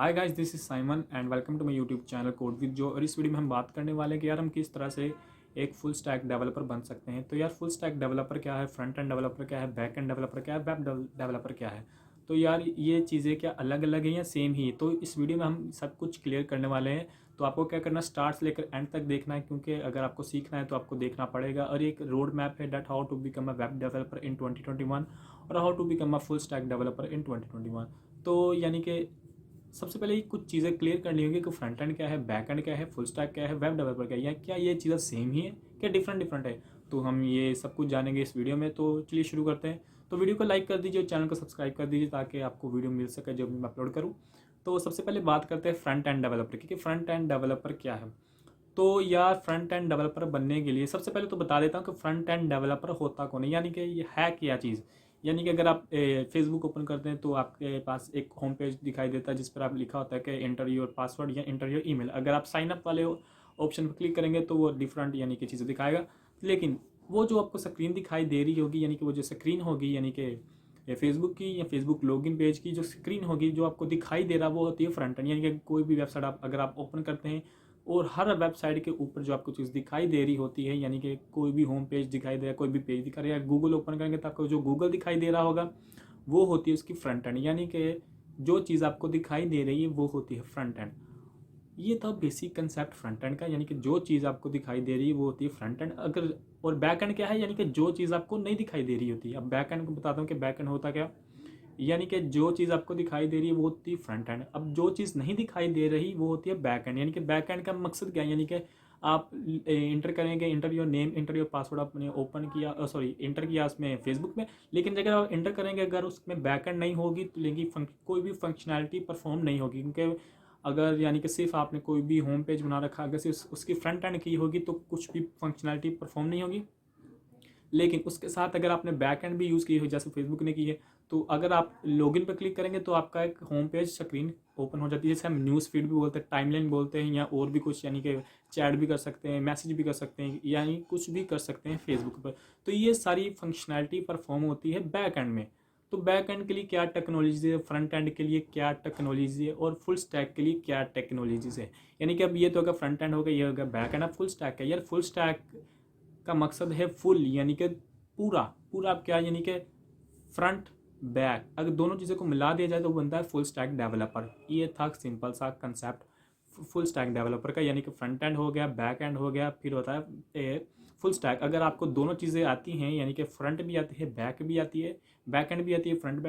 Hi guys, this is Simon and welcome to my YouTube channel code with Joe. और इस video में हम बात करने वाले हैं कि यार हम किस तरह से एक फुल स्टैक डेवलपर बन सकते हैं। तो यार फुल स्टैक डेवलपर क्या है, फ्रंट एंड डेवलपर क्या है, बैक एंड डेवलपर क्या है, वेब डेवलपर क्या है। तो यार ये चीज़ें क्या अलग अलग हैं या सेम ही है, तो इस वीडियो में हम सब कुछ क्लियर करने वाले हैं। तो आपको क्या करना, स्टार्ट से लेकर एंड तक देखना है, क्योंकि अगर आपको सीखना है तो आपको देखना पड़ेगा। और एक रोड मैप है that how to become a web developer in 2021 और how to become a full stack developer in 2021। तो यानी कि सबसे पहले ये कुछ चीज़ें क्लियर करनी होगी कि फ्रंट एंड क्या है, बैक एंड क्या है, फुल स्टैक क्या है, वेब डेवलपर क्या है, या क्या ये चीज़ें सेम ही है, क्या डिफरेंट डिफरेंट है। तो हम ये सब कुछ जानेंगे इस वीडियो में। तो चलिए शुरू करते हैं। तो वीडियो को लाइक कर दीजिए, चैनल को सब्सक्राइब कर दीजिए ताकि आपको वीडियो मिल सके जब मैं अपलोड करूँ। तो सबसे पहले बात करते हैं फ्रंट एंड डेवलपर की, कि फ्रंट एंड डेवलपर क्या है। तो यार फ्रंट एंड डेवलपर बनने के लिए सबसे पहले तो बता देता हूँ कि फ्रंट एंड डेवलपर होता कौन है, यानी कि ये है क्या चीज़। यानी कि अगर आप फेसबुक ओपन करते हैं तो आपके पास एक होम पेज दिखाई देता है जिस पर आप लिखा होता है कि एंटर योर पासवर्ड या एंटर योर ईमेल। अगर आप साइन अप वाले ऑप्शन पर क्लिक करेंगे तो वो डिफरेंट यानी कि चीज़ें दिखाएगा। लेकिन वो जो आपको स्क्रीन दिखाई दे रही होगी, यानी कि वो जो स्क्रीन होगी, यानी कि फेसबुक की या फेसबुक लॉगिन पेज की जो स्क्रीन होगी, जो आपको दिखाई दे रहा वो होती है फ्रंट एंड। यानी कि कोई भी वेबसाइट आप अगर आप ओपन करते हैं और हर वेबसाइट के ऊपर जो आपको चीज़ दिखाई दे रही होती है, यानी कि कोई भी होम पेज दिखाई दे रहा है, कोई भी पेज दिखा रहा है, गूगल ओपन करेंगे तो आपको जो गूगल दिखाई दे रहा होगा वो होती है उसकी फ्रंट एंड। यानी कि जो चीज़ आपको दिखाई दे रही है वो होती है फ्रंट एंड। ये था बेसिक कंसेप्ट फ्रंट एंड का, यानी कि जो चीज़ आपको दिखाई दे रही है वो होती है फ्रंट एंड। अगर और बैक एंड क्या है, यानी कि जो चीज़ आपको नहीं दिखाई दे रही होती है। अब बैक एंड को बताता हूँ कि बैक एंड होता क्या, यानी कि जो चीज़ आपको दिखाई दे रही है वो होती है फ्रंट एंड। अब जो चीज़ नहीं दिखाई दे रही वो होती है बैक एंड। यानी कि बैक एंड का मकसद क्या है, यानी कि आप इंटर करेंगे, inter your name, inter your password आपने ओपन किया, सॉरी इंटर किया उसमें फेसबुक में। लेकिन अगर आप इंटर करेंगे, अगर उसमें बैक एंड नहीं होगी तो लेकिन कोई भी फंक्शनैलिटी परफॉर्म नहीं होगी। क्योंकि अगर यानी कि सिर्फ आपने कोई भी होम पेज बना रखा, अगर सिर्फ उसकी फ्रंट एंड की होगी तो कुछ भी फंक्शनैलिटी परफॉर्म नहीं होगी। लेकिन उसके साथ अगर आपने बैक एंड भी यूज़ की हो जैसे फेसबुक ने की है, तो अगर आप लॉगिन पर क्लिक करेंगे तो आपका एक होम पेज स्क्रीन ओपन हो जाती है, जैसे हम न्यूज़ फीड भी बोलते हैं, टाइमलाइन बोलते हैं, या और भी कुछ, यानी कि चैट भी कर सकते हैं, मैसेज भी कर सकते हैं, यानी कुछ भी कर सकते हैं फेसबुक पर। तो ये सारी फंक्शनैलिटी परफॉर्म होती है बैक एंड में। तो बैक एंड के लिए क्या टेक्नोलॉजीज है, फ्रंट एंड के लिए क्या टेक्नोलॉजी है, और फुल स्टैक के लिए क्या टेक्नोलॉजीज है। यानी कि अब ये तो अगर फ्रंट एंड होगा, ये होगा बैक एंड। अब फुल स्टैक है, यार फुल स्टैक का मकसद है फुल, यानी कि पूरा पूरा क्या, यानी कि फ्रंट बैक अगर दोनों चीज़ों को मिला दिया जाए तो बनता है फुल स्टैक डेवलपर। ये था सिंपल सा कंसेप्ट फुल स्टैक डेवलपर का, यानी कि फ्रंट एंड हो गया, बैक एंड हो गया, फिर होता है फुल स्टैक। अगर आपको दोनों चीज़ें आती हैं, यानी कि फ्रंट भी आती है, बैक भी आती है, बैक एंड भी आती है, फ्रंट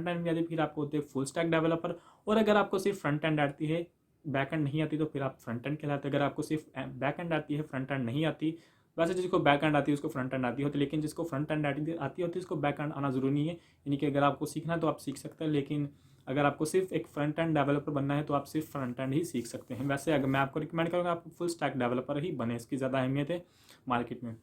एंड भी आती है, फिर आपको होते हैं फुल स्टैक डेवलपर। और अगर आपको सिर्फ फ्रंट एंड आती है, बैक एंड नहीं आती, तो फिर आप फ्रंट एंड कहलाते हैं। अगर आपको सिर्फ बैक एंड आती है, फ्रंट एंड नहीं आती, वैसे जिसको बैक एंड आती है उसको फ्रंट एंड आती होती है, लेकिन जिसको फ्रंट एंड आती होती है उसको बैक एंड आना जरूरी नहीं है। यानी कि अगर आपको सीखना है तो आप सीख सकते हैं, लेकिन अगर आपको सिर्फ एक फ्रंट एंड डेवलपर बनना है तो आप सिर्फ फ्रंट एंड ही सीख सकते हैं। वैसे अगर मैं आपको रिकमेंड करूँगा आप फुल स्टैक डेवलपर ही बने, इसकी ज़्यादा अहमियत है मार्केट में।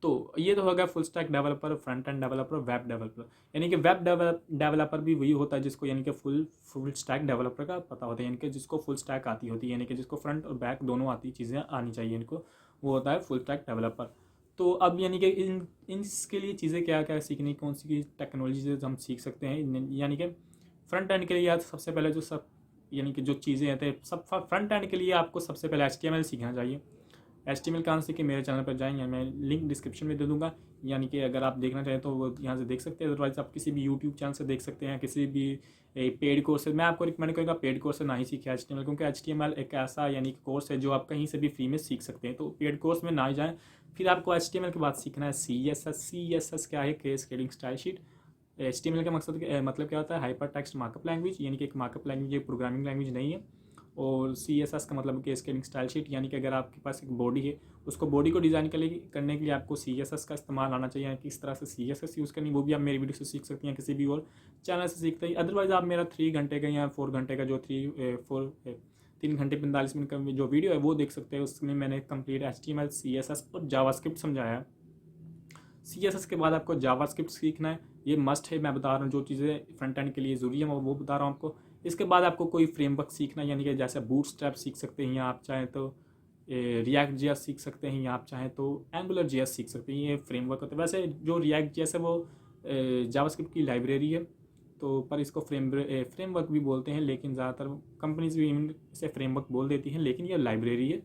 तो ये तो होगा full stack developer, front end developer, web developer. यानी कि वेब डेवलपर भी वही होता है जिसको यानी कि फुल फुल स्टैक डेवलपर का पता होता है, यानी कि जिसको फुल स्टैक आती होती है, यानी कि जिसको फ्रंट और बैक दोनों आती चीज़ें आनी चाहिए इनको, वो होता है फुल स्टैक डेवलपर। तो अब यानी कि इसके लिए चीज़ें क्या क्या सीखनी, कौन सी टेक्नोलॉजी हम सीख सकते हैं। यानी कि फ्रंट एंड के लिए यार सबसे पहले जो सब यानी कि जो चीज़ें आते हैं सब फ्रंट एंड के लिए आपको सबसे पहले HTML सीखना चाहिए। HTML कहाँ से कि मेरे चैनल पर जाएँ, या मैं लिंक डिस्क्रिप्शन में दे दूँगा, यानी कि अगर आप देखना चाहें तो वो यहाँ से देख सकते हैं। अदरवाइज़ आप किसी भी यूट्यूब चैनल से देख सकते हैं, किसी भी पेड कोर्स से। मैं आपको रिकमेंड करूँगा पेड कोर्स से ना ही सीखें HTML, क्योंकि HTML एक ऐसा यानी कि कोर्स है जो आप कहीं से भी फ्री में सीख सकते हैं, तो पेड कोर्स में ना ही जाएँ। फिर आपको HTML के बाद सीखना है CSS क्या है, कैस्केडिंग स्टाइल शीट। HTML का मकसद मतलब क्या होता है, हाइपर टेक्स्ट मार्कअप लैंग्वेज, यानी कि एक मार्कअप लैंग्वेज, एक प्रोग्रामिंग लैंग्वेज नहीं है। और CSS का मतलब कि स्केलिंग स्टाइल शीट, यानी कि अगर आपके पास एक बॉडी है, उसको बॉडी को डिज़ाइन करने के लिए आपको CSS का इस्तेमाल आना चाहिए। किस तरह से CSS यूज़ करनी वो भी आप मेरी वीडियो से सीख सकती हैं, किसी भी और चैनल से सीखते हैं। अदरवाइज़ आप मेरा 3 घंटे का या 4 घंटे का जो 3 घंटे 45 मिनट का जो वीडियो है वो देख सकते हैं। उसमें मैंने कंप्लीट HTML, CSS और जावास्क्रिप्ट समझाया है। CSS के बाद आपको जावास्क्रिप्ट सीखना है, ये मस्ट है। मैं बता रहा हूँ जो चीज़ें फ्रंट एंड के लिए ज़रूरी है मैं वो बता रहा हूँ आपको। इसके बाद आपको कोई फ्रेमवर्क सीखना है, यानी कि जैसे बूटस्ट्रैप सीख सकते हैं, या आप चाहें तो रिएक्ट JS सीख सकते हैं, या आप चाहें तो एंगुलर JS सीख सकते हैं। ये फ्रेमवर्क होता है। वैसे जो रिएक्ट JS है वो जावास्क्रिप्ट की लाइब्रेरी है, तो पर इसको फ्रेमवर्क भी बोलते हैं, लेकिन ज़्यादातर कंपनीज भी इसे फ्रेमवर्क बोल देती हैं, लेकिन ये लाइब्रेरी है।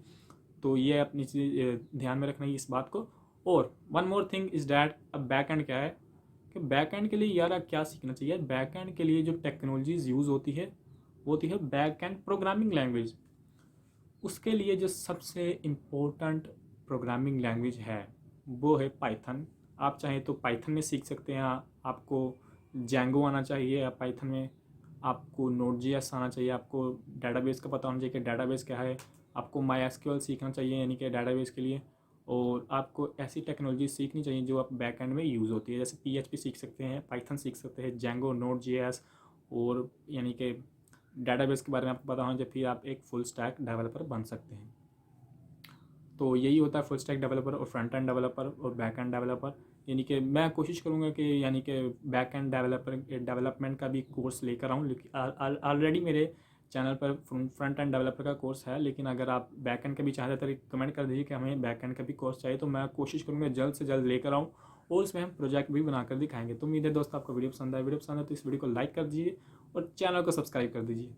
तो ये अपनी चीज़ ध्यान में रखना है इस बात को। और one more thing is that अब बैक एंड क्या है कि बैक एंड के लिए यार क्या सीखना चाहिए। बैक एंड के लिए जो टेक्नोलॉजीज़ यूज़ होती है वो होती है बैक एंड प्रोग्रामिंग लैंग्वेज। उसके लिए जो सबसे इम्पोर्टेंट प्रोग्रामिंग लैंग्वेज है वो है पाइथन। आप चाहें तो पाइथन में सीख सकते हैं, आपको जैंगो आना चाहिए, या पाइथन में आपको नोड.js आना चाहिए, आपको डेटाबेस का पता होना चाहिए कि डेटाबेस क्या है, आपको MySQL सीखना चाहिए यानी कि डेटाबेस के लिए, और आपको ऐसी टेक्नोलॉजी सीखनी चाहिए जो आप बैक एंड में यूज़ होती है। जैसे PHP सीख सकते हैं, पाइथन सीख सकते हैं, जैंगो, नोड.js, और यानी कि डेटाबेस के बारे में आपको पता होना चाहिए, फिर आप एक फुल स्टैक डेवलपर बन सकते हैं। तो यही होता है फुल स्टैक डेवलपर और फ्रंट एंड डेवलपर और बैक एंड डेवलपर। यानी कि मैं कोशिश करूँगा कि यानी कि बैक एंड डेवलपमेंट का भी कोर्स लेकर आऊँ, लेकिन ऑलरेडी मेरे चैनल पर फ्रंट एंड डेवलपर का कोर्स है, लेकिन अगर आप बैक एंड का भी चाहते तो कमेंट कर दीजिए कि हमें बैक एंड का भी कोर्स चाहिए, तो मैं कोशिश करूँगा जल्द से जल्द लेकर आऊँ, और उसमें हम प्रोजेक्ट भी बनाकर दिखाएंगे। तो उम्मीद है दोस्तों आपको वीडियो पसंद आए तो इस वीडियो को लाइक कर दीजिए और चैनल को सब्सक्राइब कर दीजिए।